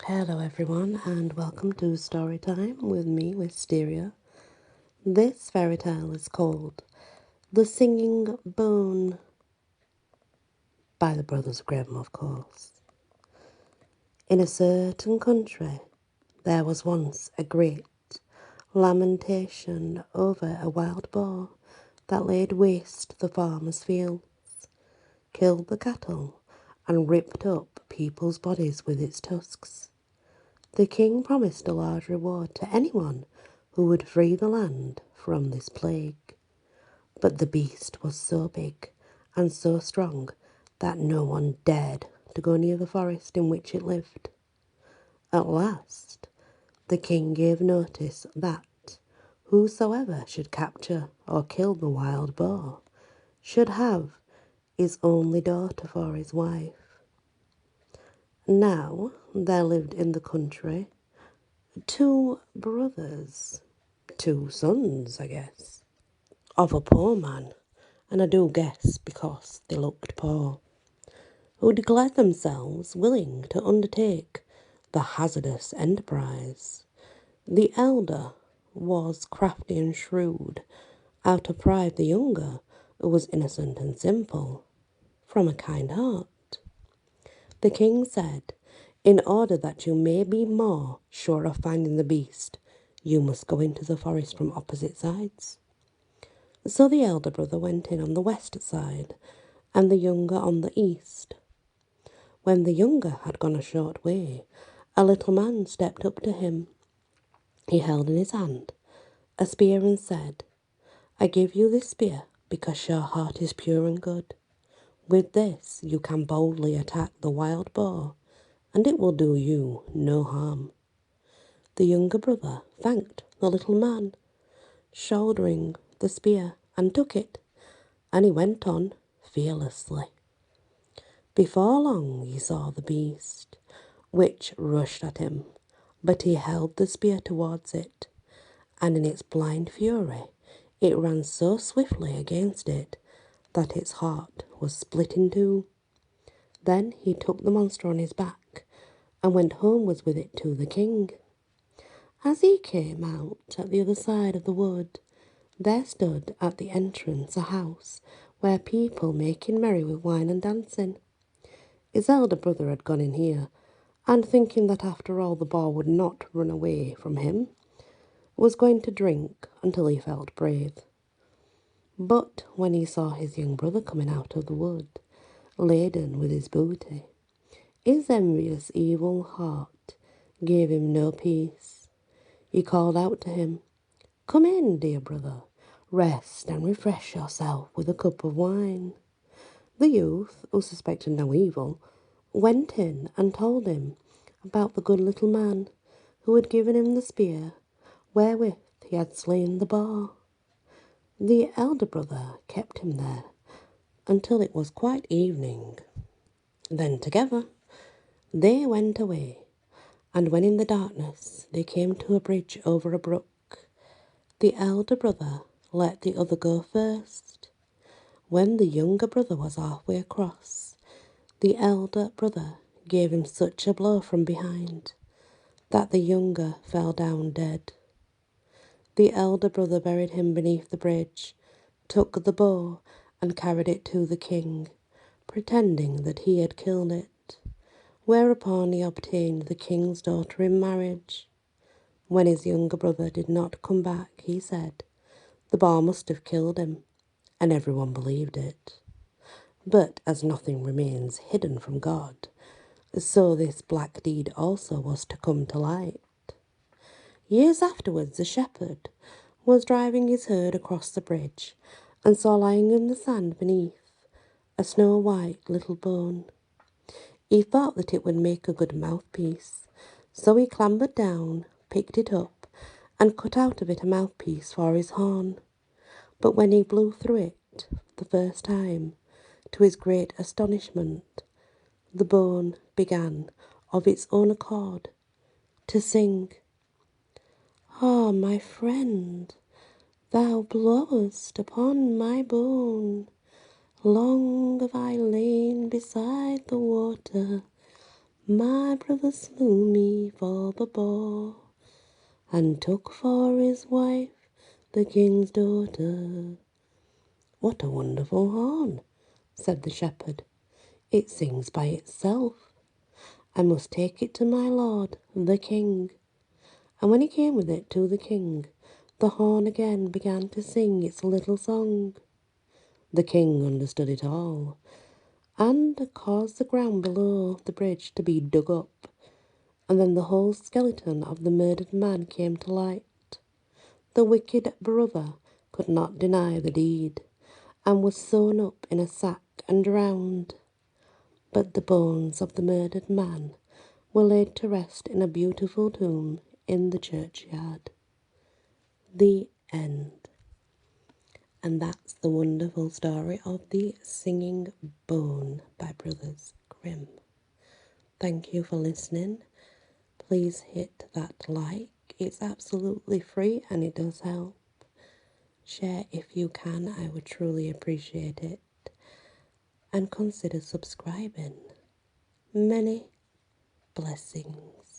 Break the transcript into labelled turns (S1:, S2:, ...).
S1: Hello everyone and welcome to Story Time with me, Wisteria. This fairy tale is called The Singing Bone by the Brothers Grimm, of course. In a certain country there was once a great lamentation over a wild boar that laid waste the farmers' fields, killed the cattle and ripped up people's bodies with its tusks. The king promised a large reward to anyone who would free the land from this plague. But the beast was so big and so strong that no one dared to go near the forest in which it lived. At last, the king gave notice that whosoever should capture or kill the wild boar should have his only daughter for his wife. Now there lived in the country two brothers, two sons, I guess, of a poor man, and I do guess because they looked poor, who declared themselves willing to undertake the hazardous enterprise. The elder was crafty and shrewd, out of pride the younger, who was innocent and simple, from a kind heart. The king said, "In order that you may be more sure of finding the beast, you must go into the forest from opposite sides." So the elder brother went in on the west side, and the younger on the east. When the younger had gone a short way, a little man stepped up to him. He held in his hand a spear and said, "I give you this spear because your heart is pure and good. With this you can boldly attack the wild boar, and it will do you no harm." The younger brother thanked the little man, shouldering the spear, and took it, and he went on fearlessly. Before long he saw the beast, which rushed at him, but he held the spear towards it, and in its blind fury it ran so swiftly against it that its heart was split in two. Then he took the monster on his back and went homewards with it to the king. As he came out at the other side of the wood, there stood at the entrance a house where people making merry with wine and dancing. His elder brother had gone in here, and thinking that after all the boar would not run away from him, was going to drink until he felt brave. But when he saw his young brother coming out of the wood, laden with his booty, his envious evil heart gave him no peace. He called out to him, "Come in, dear brother, rest and refresh yourself with a cup of wine." The youth, who suspected no evil, went in and told him about the good little man who had given him the spear wherewith he had slain the boar. The elder brother kept him there until it was quite evening. Then together they went away, and when in the darkness they came to a bridge over a brook, the elder brother let the other go first. When the younger brother was halfway across, the elder brother gave him such a blow from behind that the younger fell down dead. The elder brother buried him beneath the bridge, took the bow and carried it to the king, pretending that he had killed it, whereupon he obtained the king's daughter in marriage. When his younger brother did not come back, he said, the boar must have killed him, and everyone believed it. But as nothing remains hidden from God, so this black deed also was to come to light. Years afterwards, a shepherd was driving his herd across the bridge and saw lying in the sand beneath a snow-white little bone. He thought that it would make a good mouthpiece, so he clambered down, picked it up, and cut out of it a mouthpiece for his horn. But when he blew through it the first time, to his great astonishment, the bone began, of its own accord, to sing. "Ah, my friend, thou blowest upon my bone. Long have I lain beside the water, My brother slew me for the boar, and took for his wife the king's daughter. What a wonderful horn, said the shepherd. It sings by itself. I must take it to my lord, the king. And when he came with it to the king, the horn again began to sing its little song. The king understood it all, and caused the ground below the bridge to be dug up, and then the whole skeleton of the murdered man came to light. The wicked brother could not deny the deed, and was sewn up in a sack and drowned. But the bones of the murdered man were laid to rest in a beautiful tomb in the churchyard. The end. And that's the wonderful story of the Singing Bone by Brothers Grimm. Thank you for listening. Please hit that like. It's absolutely free and it does help. Share if you can, I would truly appreciate it. And consider subscribing. Many blessings.